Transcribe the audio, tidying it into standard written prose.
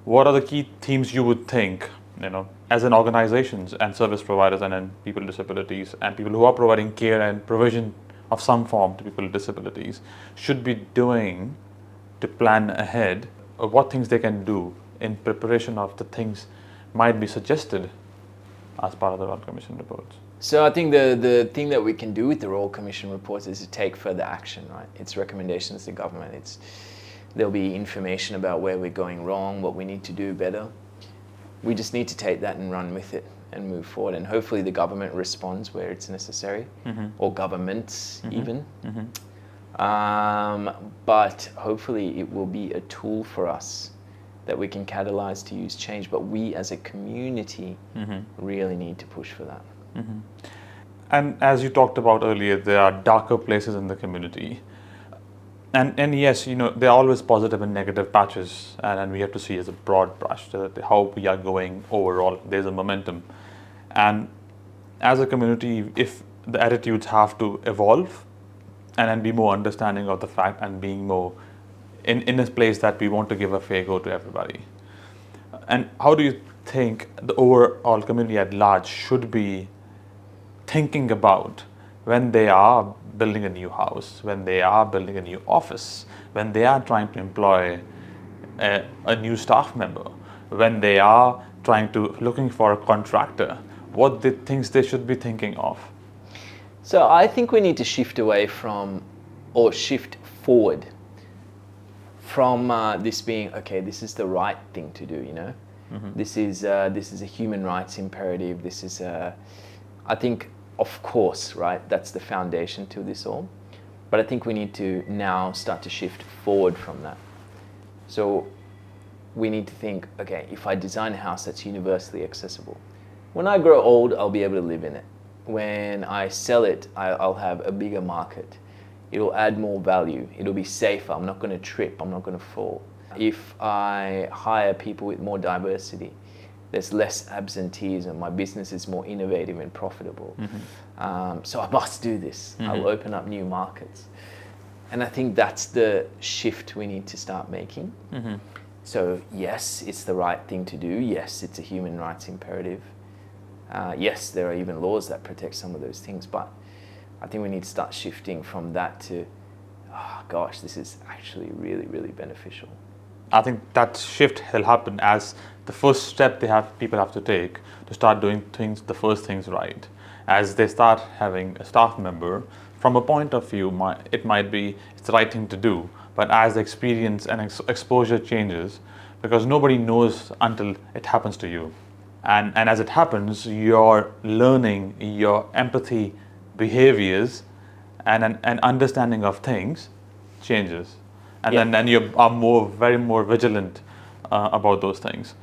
what are the key themes you would think, as an organizations and service providers and then people with disabilities and people who are providing care and provision of some form to people with disabilities should be doing to plan ahead of what things they can do in preparation of the things might be suggested as part of the Royal Commission reports? So I think the thing that we can do with the Royal Commission reports is to take further action, right? It's recommendations to government. There'll be information about where we're going wrong, what we need to do better. We just need to take that and run with it and move forward. And hopefully the government responds where it's necessary, or governments even. But hopefully it will be a tool for us that we can catalyze to use change. But we as a community really need to push for that. And as you talked about earlier, there are darker places in the community. And yes, there are always positive and negative patches, and we have to see as a broad brush how we are going overall. There's a momentum. And as a community, if the attitudes have to evolve and be more understanding of the fact and being more in a place that we want to give a fair go to everybody. And how do you think the overall community at large should be thinking about when they are building a new house, when they are building a new office, when they are trying to employ a new staff member, when they are looking for a contractor, what the things they should be thinking of? So I think we need to shift away from, or shift forward from this being, okay, this is the right thing to do, This is a human rights imperative. This is I think, of course, right, that's the foundation to this all. But I think we need to now start to shift forward from that. So we need to think, okay, if I design a house that's universally accessible, when I grow old, I'll be able to live in it. When I sell it, I'll have a bigger market. It'll add more value. It'll be safer. I'm not going to trip. I'm not going to fall. If I hire people with more diversity, there's less absenteeism. My business is more innovative and profitable. So I must do this. I'll open up new markets. And I think that's the shift we need to start making. So yes, it's the right thing to do. Yes, it's a human rights imperative. Yes, there are even laws that protect some of those things. But I think we need to start shifting from that to, oh gosh, this is actually really, really beneficial. I think that shift will happen as the first step people have to take to start doing the first things right. As they start having a staff member, from a point of view, it might be it's the right thing to do, but as the experience and exposure changes, because nobody knows until it happens to you. And as it happens, your learning, your empathy, behaviors, and an understanding of things changes. And then you are very more vigilant about those things.